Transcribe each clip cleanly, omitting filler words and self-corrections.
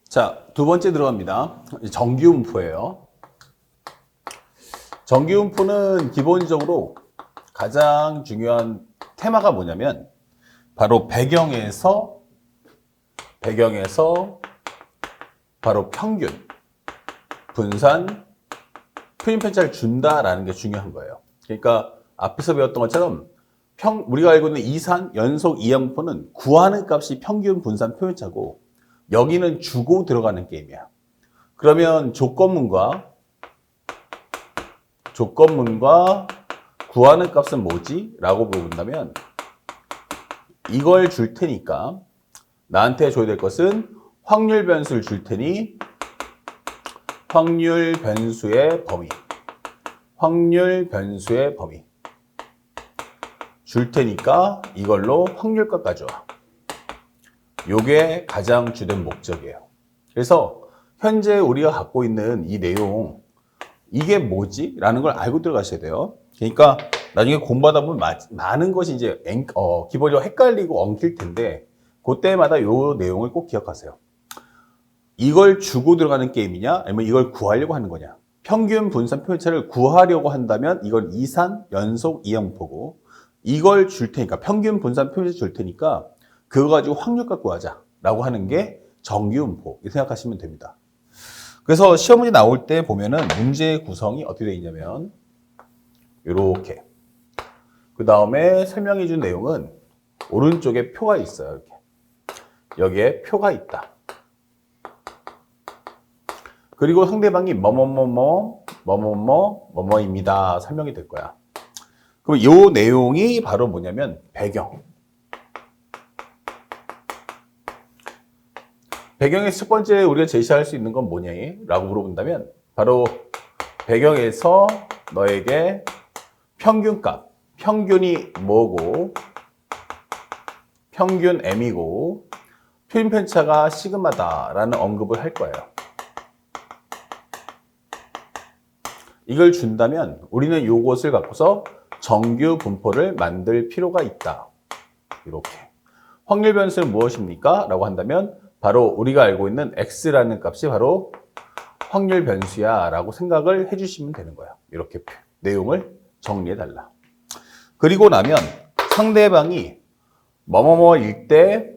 자, 두 번째 들어갑니다. 정규분포예요. 정규분포는 기본적으로 가장 중요한 테마가 뭐냐면 바로 배경에서 바로 평균, 분산, 표준 편차를 준다라는 게 중요한 거예요. 그러니까 앞에서 배웠던 것처럼 우리가 알고 있는 이산, 연속, 이항분포는 구하는 값이 평균, 분산, 표준차고 여기는 주고 들어가는 게임이야. 그러면 조건문과 구하는 값은 뭐지? 라고 물어본다면 이걸 줄 테니까 나한테 줘야 될 것은 확률 변수를 줄 테니 확률 변수의 범위 줄 테니까 이걸로 확률값 가져와. 요게 가장 주된 목적이에요. 그래서 현재 우리가 갖고 있는 이 내용 이게 뭐지? 라는 걸 알고 들어가셔야 돼요. 그러니까 나중에 공부하다 보면 많은 것이 이제 기본적으로 헷갈리고 엉킬 텐데 그때마다 요 내용을 꼭 기억하세요. 이걸 주고 들어가는 게임이냐 아니면 이걸 구하려고 하는 거냐. 평균, 분산, 표준차를 구하려고 한다면 이건 이산, 연속, 이항분포고 이걸 줄 테니까 평균, 분산, 표준차 줄 테니까 그거 가지고 확률값 구하자 라고 하는 게 정규분포 이렇게 생각하시면 됩니다. 그래서 시험 문제 나올 때 보면은 문제 구성이 어떻게 되어 있냐면 이렇게 그 다음에 설명해 준 내용은 오른쪽에 표가 있어요. 이렇게 여기에 표가 있다. 그리고 상대방이 뭐뭐입니다 설명이 될 거야. 그럼 이 내용이 바로 뭐냐면 배경의 첫 번째 우리가 제시할 수 있는 건 뭐냐? 라고 물어본다면 바로 배경에서 너에게 평균값, 평균이 뭐고 평균 m이고 표준 편차가 시그마다라는 언급을 할 거예요. 이걸 준다면 우리는 이것을 갖고서 정규 분포를 만들 필요가 있다. 이렇게. 확률 변수는 무엇입니까? 라고 한다면 바로 우리가 알고 있는 x라는 값이 바로 확률 변수야 라고 생각을 해주시면 되는 거예요. 이렇게 내용을 정리해 달라. 그리고 나면 상대방이 뭐뭐뭐일 때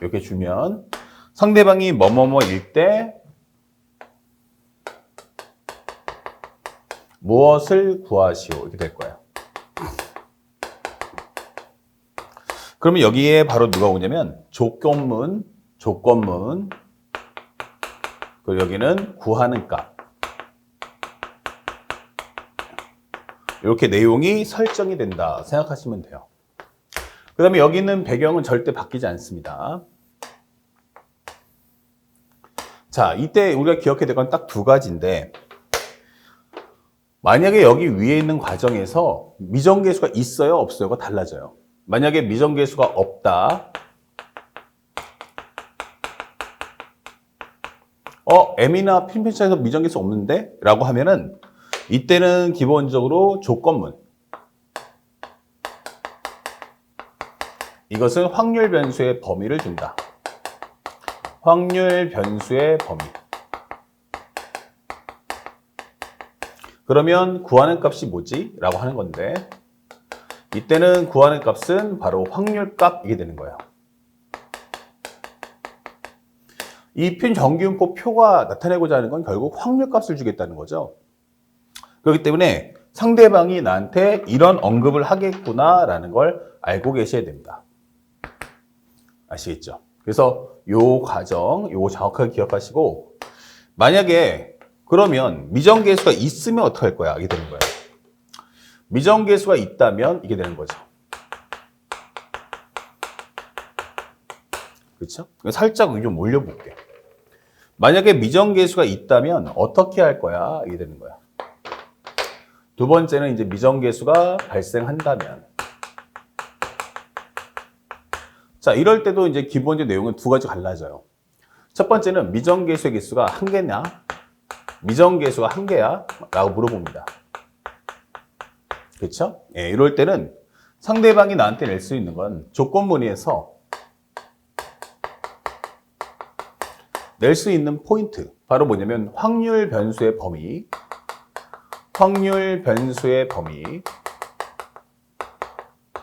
이렇게 주면 상대방이 뭐뭐뭐일 때 무엇을 구하시오 이렇게 될 거예요. 그러면 여기에 바로 누가 오냐면 조건문 그리고 여기는 구하는 값 이렇게 내용이 설정이 된다 생각하시면 돼요. 그 다음에 여기 있는 배경은 절대 바뀌지 않습니다. 자, 이때 우리가 기억해야 될 건 딱 두 가지인데 만약에 여기 위에 있는 과정에서 미정계수가 있어요 없어요가 달라져요. 만약에 미정계수가 없다. m이나 표준편차에서 미정계수 없는데? 라고 하면은 이때는 기본적으로 조건문. 이것은 확률 변수의 범위를 준다. 확률 변수의 범위. 그러면 구하는 값이 뭐지? 라고 하는 건데 이때는 구하는 값은 바로 확률값 이게 되는 거예요. 이 정규분포 표가 나타내고자 하는 건 결국 확률값을 주겠다는 거죠. 그렇기 때문에 상대방이 나한테 이런 언급을 하겠구나라는 걸 알고 계셔야 됩니다. 아시겠죠? 그래서 요 과정, 요거 정확하게 기억하시고 만약에 그러면 미정계수가 있으면 어떻게 할 거야? 이게 되는 거예요. 미정계수가 있다면 이게 되는 거죠. 그렇죠? 살짝 좀 올려볼게. 만약에 미정계수가 있다면 어떻게 할 거야? 이게 되는 거야. 두 번째는 이제 미정계수가 발생한다면. 자, 이럴 때도 이제 기본적인 내용은 두 가지 갈라져요. 첫 번째는 미정계수의 개수가 한 개냐? 미정계수가 한 개야? 라고 물어봅니다. 그렇죠? 예, 이럴 때는 상대방이 나한테 낼 수 있는 건 조건문의에서 낼 수 있는 포인트 바로 뭐냐면 확률 변수의 범위, 확률 변수의 범위,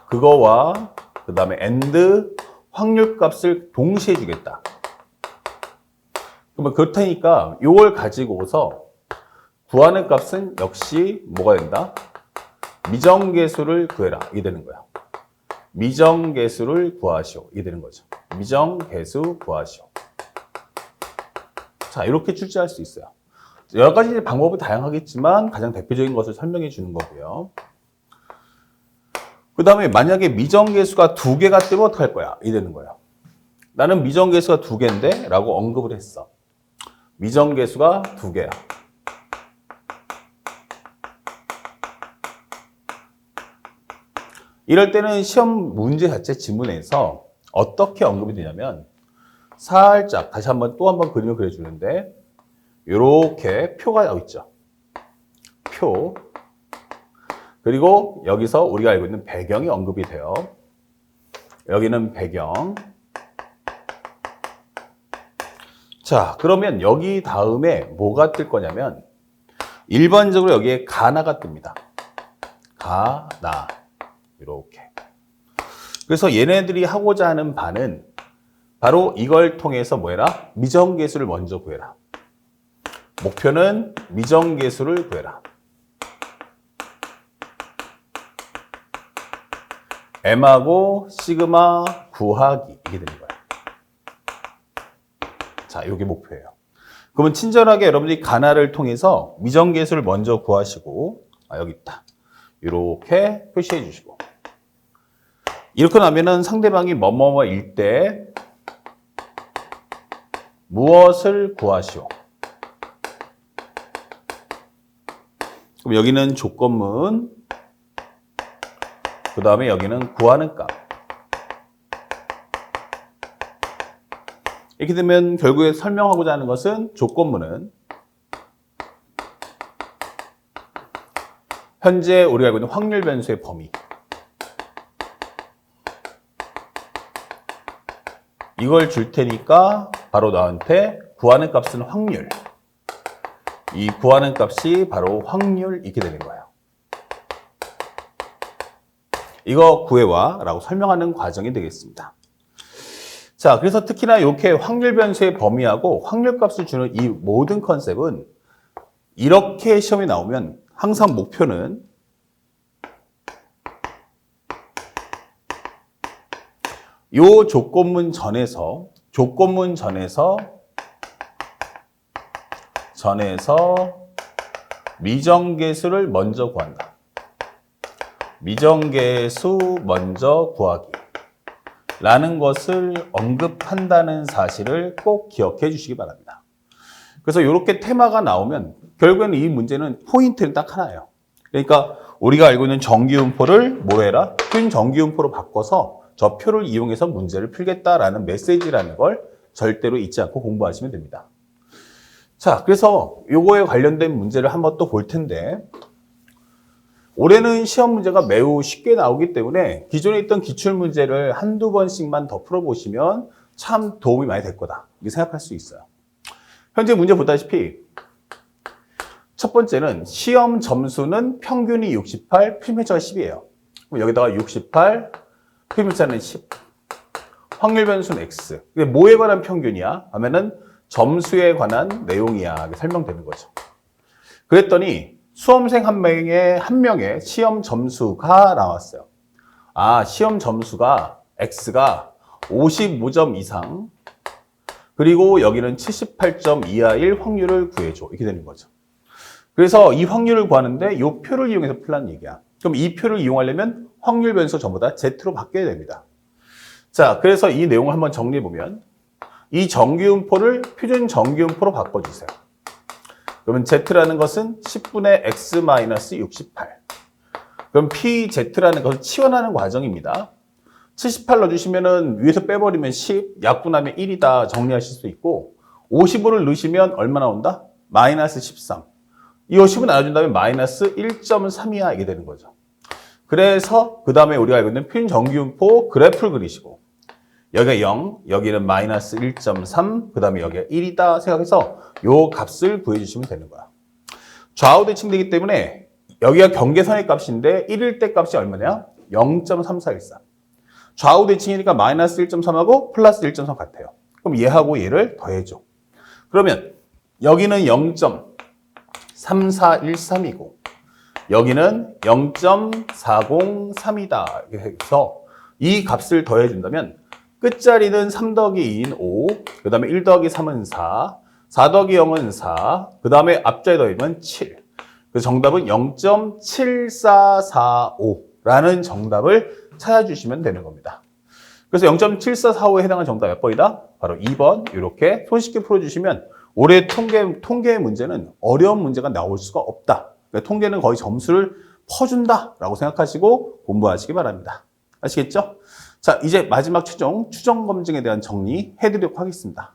그거와 그 다음에 and 확률 값을 동시에 주겠다. 그러면 그렇다니까 이걸 가지고서 구하는 값은 역시 뭐가 된다? 미정계수를 구해라. 이게 되는 거야. 미정계수를 구하시오. 이게 되는 거죠. 미정계수 구하시오. 자, 이렇게 출제할 수 있어요. 여러 가지 방법이 다양하겠지만 가장 대표적인 것을 설명해 주는 거고요. 그 다음에 만약에 미정계수가 2개가 뜨면 어떡할 거야? 이게 되는 거예요. 나는 미정계수가 2개인데 라고 언급을 했어. 미정계수가 2개야. 이럴 때는 시험 문제 자체 지문에서 어떻게 언급이 되냐면 살짝 다시 또 한 번 그림을 그려주는데 이렇게 표가 나와 있죠. 표. 그리고 여기서 우리가 알고 있는 배경이 언급이 돼요. 여기는 배경. 자, 그러면 여기 다음에 뭐가 뜰 거냐면 일반적으로 여기에 가나가 뜹니다. 가나. 이렇게. 그래서 얘네들이 하고자 하는 바는 바로 이걸 통해서 뭐해라? 미정계수를 먼저 구해라. 목표는 미정계수를 구해라. M하고 시그마 구하기. 이게 되는 거야. 자, 이게 목표예요. 그러면 친절하게 여러분들이 가나를 통해서 미정계수를 먼저 구하시고, 여기 있다. 이렇게 표시해 주시고. 이렇게 나면은 상대방이 뭐뭐뭐일 때 무엇을 구하시오. 그럼 여기는 조건문, 그 다음에 여기는 구하는 값. 이렇게 되면 결국에 설명하고자 하는 것은 조건문은 현재 우리가 알고 있는 확률 변수의 범위. 이걸 줄 테니까 바로 나한테 구하는 값은 확률. 이 구하는 값이 바로 확률 이렇게 되는 거예요. 이거 구해와 라고 설명하는 과정이 되겠습니다. 자, 그래서 특히나 이렇게 확률 변수의 범위하고 확률 값을 주는 이 모든 컨셉은 이렇게 시험이 나오면 항상 목표는 요 조건문 전에서 미정계수를 먼저 구한다. 미정계수 먼저 구하기 라는 것을 언급한다는 사실을 꼭 기억해 주시기 바랍니다. 그래서 이렇게 테마가 나오면 결국에는 이 문제는 포인트는 딱 하나예요. 그러니까 우리가 알고 있는 정기분포를 뭐로 해라? 균정기분포로 바꿔서 저 표를 이용해서 문제를 풀겠다라는 메시지라는 걸 절대로 잊지 않고 공부하시면 됩니다. 자, 그래서 요거에 관련된 문제를 한번 또 볼 텐데 올해는 시험 문제가 매우 쉽게 나오기 때문에 기존에 있던 기출문제를 한두 번씩만 더 풀어보시면 참 도움이 많이 될 거다 이렇게 생각할 수 있어요. 현재 문제 보다시피 첫 번째는 시험 점수는 평균이 68, 필면차가 10이에요. 그럼 여기다가 68, 필면차는 10. 확률 변수는 X. 이게 뭐에 관한 평균이야? 하면은 점수에 관한 내용이야. 이렇게 설명되는 거죠. 그랬더니 수험생 한 명의 시험 점수가 나왔어요. 아, 시험 점수가 X가 55점 이상 그리고 여기는 78점 이하일 확률을 구해줘. 이렇게 되는 거죠. 그래서 이 확률을 구하는데 이 표를 이용해서 풀라는 얘기야. 그럼 이 표를 이용하려면 확률 변수 전부 다 Z로 바뀌어야 됩니다. 자, 그래서 이 내용을 한번 정리해보면 이 정기분포를 표준 정기분포로 바꿔주세요. 그러면 Z라는 것은 10분의 X-68. 그럼 PZ라는 것을 치환하는 과정입니다. 78 넣어주시면은 위에서 빼버리면 10, 약분하면 1이다 정리하실 수 있고 55를 넣으시면 얼마 나온다? 마이너스 13. 이 50을 나눠준다면 마이너스 1.3이야 이게 되는 거죠. 그래서 그 다음에 우리가 알고 있는 표준 정기분포 그래프를 그리시고 여기가 0, 여기는 마이너스 1.3, 그 다음에 여기가 1이다 생각해서 요 값을 구해주시면 되는 거야. 좌우 대칭되기 때문에 여기가 경계선의 값인데 1일 때 값이 얼마냐? 0.3414. 좌우 대칭이니까 마이너스 1.3하고 플러스 1.3 같아요. 그럼 얘하고 얘를 더해줘. 그러면 여기는 0.3413이고 여기는 0.403이다. 그래서 이 값을 더해준다면 끝자리는 3 더하기 2인 5, 그 다음에 1 더하기 3은 4, 4 더하기 0은 4, 그 다음에 앞자리 더하면 7. 그래서 정답은 0.7445라는 정답을 찾아주시면 되는 겁니다. 그래서 0.7445에 해당하는 정답 몇 번이다? 바로 2번. 이렇게 손쉽게 풀어주시면 올해 통계 문제는 어려운 문제가 나올 수가 없다. 그러니까 통계는 거의 점수를 퍼준다라고 생각하시고 공부하시기 바랍니다. 아시겠죠? 자, 이제 마지막 추정 검증에 대한 정리 해드리도록 하겠습니다.